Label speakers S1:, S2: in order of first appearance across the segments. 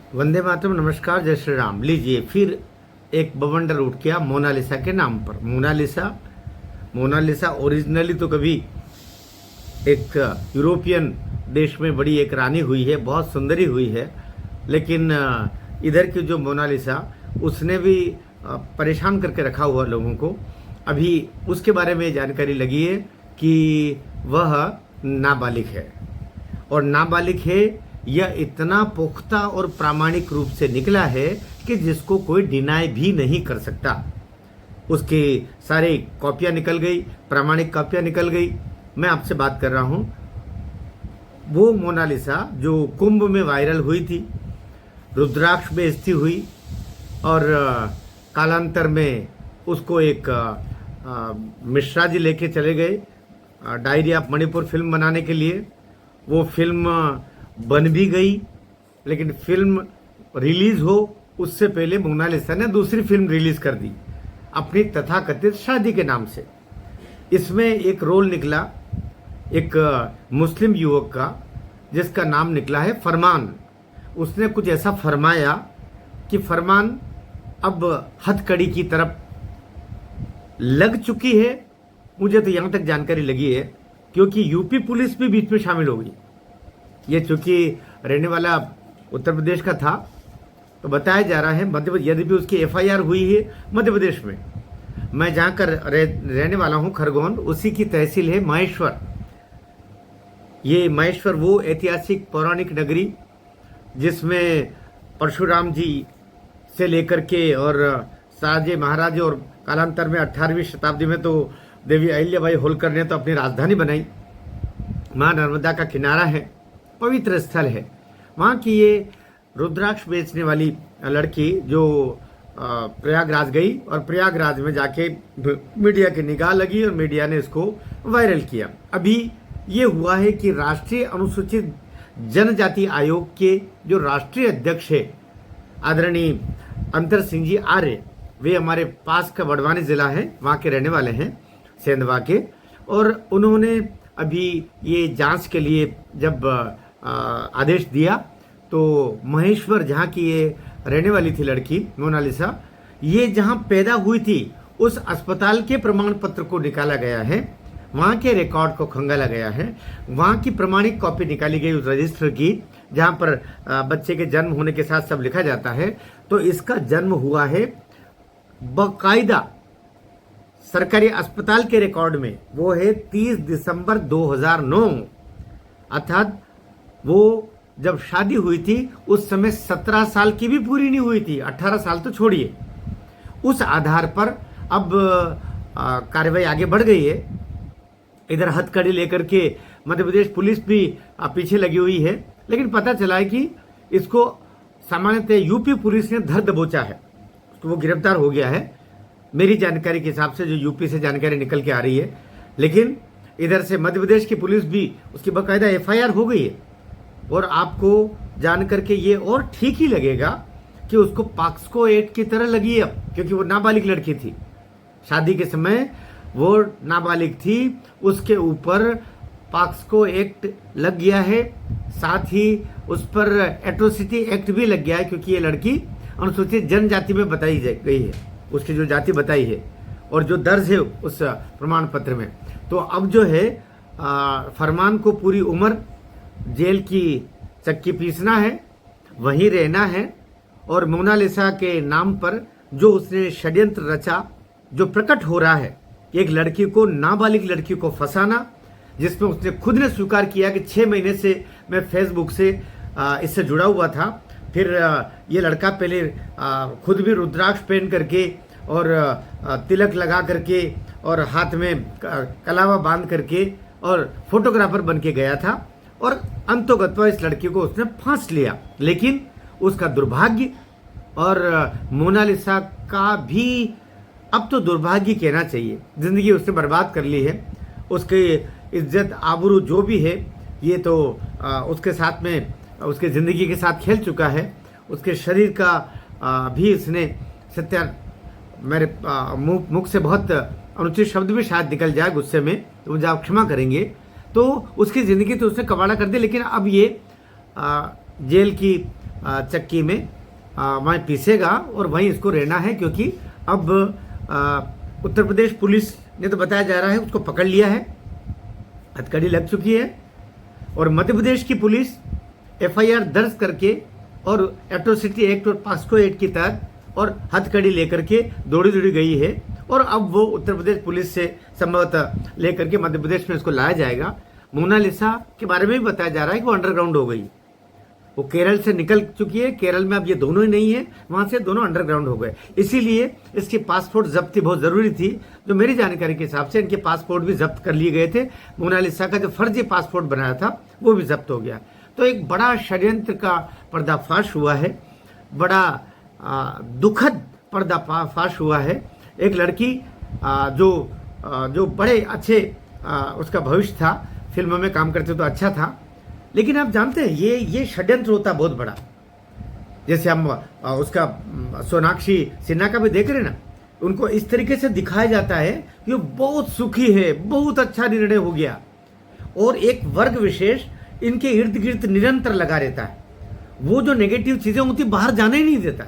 S1: वंदे मातरम। नमस्कार, जय श्री राम। लीजिए, फिर एक बवंडर उठ गया मोनालिसा के नाम पर। मोनालिसा ओरिजिनली तो कभी एक यूरोपियन देश में बड़ी एक रानी हुई है, बहुत सुंदरी हुई है। लेकिन इधर की जो मोनालिसा, उसने भी परेशान करके रखा हुआ लोगों को। अभी उसके बारे में जानकारी लगी है कि वह नाबालिग है, और नाबालिग है यह इतना पुख्ता और प्रामाणिक रूप से निकला है कि जिसको कोई डिनाई भी नहीं कर सकता। उसकी सारी कॉपियां निकल गई, प्रामाणिक कॉपियां निकल गई। मैं आपसे बात कर रहा हूं वो मोनालिसा जो कुंभ में वायरल हुई थी, रुद्राक्ष बेइज्जती हुई, और कालांतर में उसको एक मिश्रा जी लेके चले गए डायरी ऑफ मणिपुर फिल्म बनाने के लिए। वो फिल्म बन भी गई, लेकिन फिल्म रिलीज हो उससे पहले मोनालिसा ने दूसरी फिल्म रिलीज कर दी अपनी तथाकथित शादी के नाम से। इसमें एक रोल निकला एक मुस्लिम युवक का, जिसका नाम निकला है फरमान। उसने कुछ ऐसा फरमाया कि फरमान अब हथकड़ी की तरफ लग चुकी है। मुझे तो यहां तक जानकारी लगी है क्योंकि यूपी पुलिस भी बीच में शामिल हो गई। ये चूंकि रहने वाला उत्तर प्रदेश का था, तो बताया जा रहा है मध्य, यदि भी उसकी एफआईआर हुई है मध्य प्रदेश में। मैं जहां कर रहने वाला हूं खरगोन, उसी की तहसील है महेश्वर। ये महेश्वर वो ऐतिहासिक पौराणिक नगरी जिसमें परशुराम जी से लेकर के और शाहजे महाराजे, और कालांतर में 18वीं शताब्दी में तो देवी अहिल्याबाई होलकर ने तो अपनी राजधानी बनाई। मां नर्मदा का किनारा है, पवित्र स्थल है। वहाँ की ये रुद्राक्ष बेचने वाली लड़की जो प्रयागराज गई, और प्रयागराज में जाके मीडिया की निगाह लगी और मीडिया ने इसको वायरल किया। अभी ये हुआ है कि राष्ट्रीय अनुसूचित जनजाति आयोग के जो राष्ट्रीय अध्यक्ष है आदरणीय अंतर सिंह जी आर्य, वे हमारे पास का बड़वानी जिला है, वहाँ के रहने वाले हैं, सेंधवा के। और उन्होंने अभी ये जांच के लिए जब आदेश दिया, तो महेश्वर जहाँ की ये रहने वाली थी लड़की मोनालिसा, ये जहाँ पैदा हुई थी उस अस्पताल के प्रमाण पत्र को निकाला गया है, वहाँ के रिकॉर्ड को खंगाला गया है, वहाँ की प्रमाणिक कॉपी निकाली गई उस रजिस्टर की जहाँ पर बच्चे के जन्म होने के साथ सब लिखा जाता है। तो इसका जन्म हुआ है बाकायदा सरकारी अस्पताल के रिकॉर्ड में, वो है 30 दिसंबर 2009। अर्थात वो जब शादी हुई थी उस समय 17 साल की भी पूरी नहीं हुई थी, 18 साल तो छोड़िए। उस आधार पर अब कार्रवाई आगे बढ़ गई है। इधर हथकड़ी लेकर के मध्य प्रदेश पुलिस भी पीछे लगी हुई है, लेकिन पता चला है कि इसको सामान्यतः यूपी पुलिस ने धर दबोचा है, तो वो गिरफ्तार हो गया है मेरी जानकारी के हिसाब से, जो यूपी से जानकारी निकल के आ रही है। लेकिन इधर से मध्य प्रदेश की पुलिस भी, उसकी बाकायदा एफआईआर हो गई है। और आपको जान करके ये और ठीक ही लगेगा कि उसको पॉक्सो एक्ट की तरह लगी है, क्योंकि वो नाबालिग लड़की थी, शादी के समय वो नाबालिग थी, उसके ऊपर पॉक्सो एक्ट लग गया है। साथ ही उस पर एट्रोसिटी एक्ट भी लग गया है, क्योंकि ये लड़की अनुसूचित जनजाति में बताई गई है, उसकी जो जाति बताई है और जो दर्ज है उस प्रमाण पत्र में। तो अब जो है फरमान को पूरी उम्र जेल की चक्की पीसना है, वहीं रहना है। और मोनालिसा के नाम पर जो उसने षड्यंत्र रचा, जो प्रकट हो रहा है कि एक लड़की को, नाबालिग लड़की को फंसाना, जिसमें उसने खुद ने स्वीकार किया कि 6 महीने से मैं फेसबुक से इससे जुड़ा हुआ था। फिर ये लड़का पहले खुद भी रुद्राक्ष पहन करके और तिलक लगा करके और हाथ में कलावा बांध करके और फोटोग्राफर बन के गया था, और अंतोगत्वा इस लड़की को उसने फांस लिया। लेकिन उसका दुर्भाग्य, और मोनालिसा का भी अब तो दुर्भाग्य कहना चाहिए, जिंदगी उसने बर्बाद कर ली है। उसकी इज्जत आबरू जो भी है, ये तो उसके साथ में, उसके ज़िंदगी के साथ खेल चुका है। उसके शरीर का भी इसने सत्या, मेरे मुख से बहुत अनुचित शब्द भी शायद निकल जाए गुस्से में, तो मुझे आप क्षमा करेंगे। तो उसकी ज़िंदगी तो उसने कबाड़ा कर दी, लेकिन अब ये जेल की चक्की में वहीं पीसेगा और वहीं इसको रहना है, क्योंकि अब उत्तर प्रदेश पुलिस ने तो बताया जा रहा है उसको पकड़ लिया है, हथकड़ी लग चुकी है। और मध्य प्रदेश की पुलिस एफआईआर दर्ज करके और एट्रोसिटी एक्ट और पास्को एक्ट के तहत और हथकड़ी लेकर के दौड़ी गई है। और अब वो उत्तर प्रदेश पुलिस से संभवतः लेकर के मध्य प्रदेश में इसको लाया जाएगा। मोनालिसा के बारे में भी बताया जा रहा है कि वो अंडरग्राउंड हो गई, वो केरल से निकल चुकी है। केरल में अब ये दोनों ही नहीं है, वहां से दोनों अंडरग्राउंड हो गए। इसीलिए इसकी पासपोर्ट जब्ती बहुत जरूरी थी। जो मेरी जानकारी के हिसाब से इनके पासपोर्ट भी जब्त कर लिए गए थे। मोनालिसा का जो फर्जी पासपोर्ट बनाया था वो भी जब्त हो गया। तो एक बड़ा षड्यंत्र का पर्दाफाश हुआ है, बड़ा दुखद पर्दाफाश हुआ है। एक लड़की जो बड़े अच्छे उसका भविष्य था, फिल्मों में काम करते तो अच्छा था, लेकिन आप जानते हैं ये षड्यंत्र होता बहुत बड़ा। जैसे हम उसका सोनाक्षी सिन्हा का भी देख रहे हैं ना, उनको इस तरीके से दिखाया जाता है कि वो बहुत सुखी है, बहुत अच्छा निर्णय हो गया, और एक वर्ग विशेष इनके इर्द गिर्द निरंतर लगा रहता है। वो जो नेगेटिव चीजें होती बाहर जाने ही नहीं देता,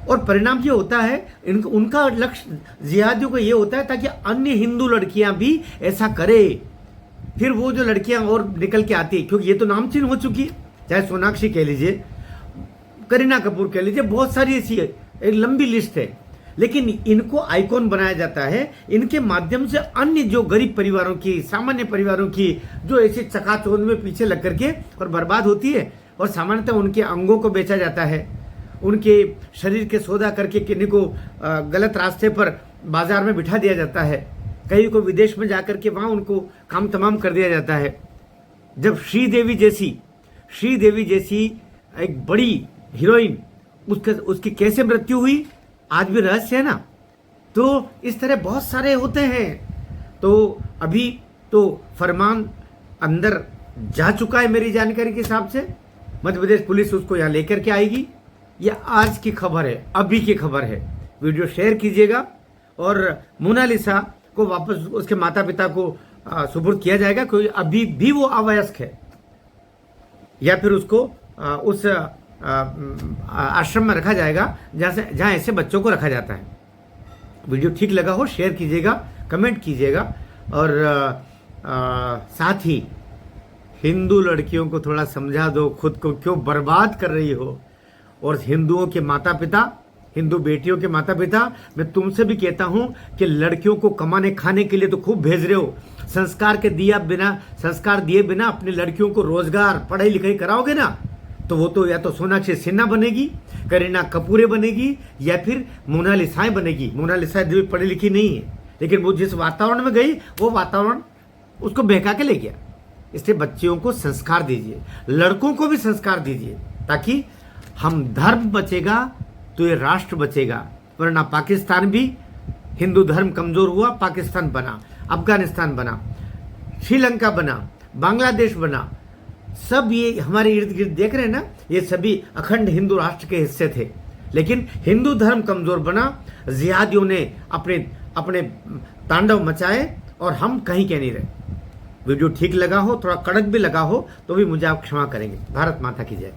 S1: और परिणाम ये होता है उनका लक्ष्य जिहादियों का ये होता है ताकि अन्य हिंदू लड़कियां भी ऐसा करे। फिर वो जो लड़कियां और निकल के आती है, क्योंकि ये तो नामचीन हो चुकी है, चाहे सोनाक्षी कह लीजिए, करीना कपूर कह लीजिए, बहुत सारी ऐसी एक लंबी लिस्ट है। लेकिन इनको आइकॉन बनाया जाता है, इनके माध्यम से अन्य जो गरीब परिवारों की, सामान्य परिवारों की जो ऐसी चकाचौंध में पीछे लग करके और बर्बाद होती है, और सामान्यतः उनके अंगों को बेचा जाता है, उनके शरीर के सौदा करके किन्हीं को गलत रास्ते पर बाजार में बिठा दिया जाता है, कहीं को विदेश में जाकर के वहां उनको काम तमाम कर दिया जाता है। जब श्रीदेवी जैसी एक बड़ी हीरोइन, उसकी कैसे मृत्यु हुई आज भी रहस्य है ना। तो इस तरह बहुत सारे होते हैं। तो अभी तो फरमान अंदर जा चुका है मेरी जानकारी के हिसाब से, मध्य प्रदेश पुलिस उसको यहाँ लेकर के आएगी। यह आज की खबर है, अभी की खबर है। वीडियो शेयर कीजिएगा, और मोनालिसा को वापस उसके माता पिता को सुपुर्द किया जाएगा, क्योंकि अभी भी वो अवयस्क है, या फिर उसको उस आश्रम में रखा जाएगा जहां ऐसे बच्चों को रखा जाता है। वीडियो ठीक लगा हो शेयर कीजिएगा, कमेंट कीजिएगा, और साथ ही हिंदू लड़कियों को थोड़ा समझा दो, खुद को क्यों बर्बाद कर रही हो। और हिंदुओं के माता पिता, हिंदू बेटियों के माता पिता, मैं तुमसे भी कहता हूं कि लड़कियों को कमाने खाने के लिए तो खूब भेज रहे हो, संस्कार दिए बिना अपनी लड़कियों को रोजगार, पढ़ाई लिखाई कराओगे ना, तो वो तो या तो सोनाक्षी सिन्हा बनेगी, करीना कपूरे बनेगी, या फिर मोनालिसाएं बनेगी। मोनालिसा पढ़ी लिखी नहीं है, लेकिन वो जिस वातावरण में गई वो वातावरण उसको बहका के ले गया। इसलिए बच्चियों को संस्कार दीजिए, लड़कों को भी संस्कार दीजिए, ताकि हम धर्म बचेगा तो ये राष्ट्र बचेगा। वरना पाकिस्तान भी हिंदू धर्म कमजोर हुआ, पाकिस्तान बना, अफगानिस्तान बना, श्रीलंका बना, बांग्लादेश बना, सब ये हमारे इर्द गिर्द देख रहे हैं ना, ये सभी अखंड हिंदू राष्ट्र के हिस्से थे। लेकिन हिंदू धर्म कमजोर बना, जिहादियों ने अपने तांडव मचाए, और हम कहीं के नहीं रहे। वीडियो ठीक लगा हो, थोड़ा कड़क भी लगा हो, तो भी मुझे आप क्षमा करेंगे। भारत माता की जय।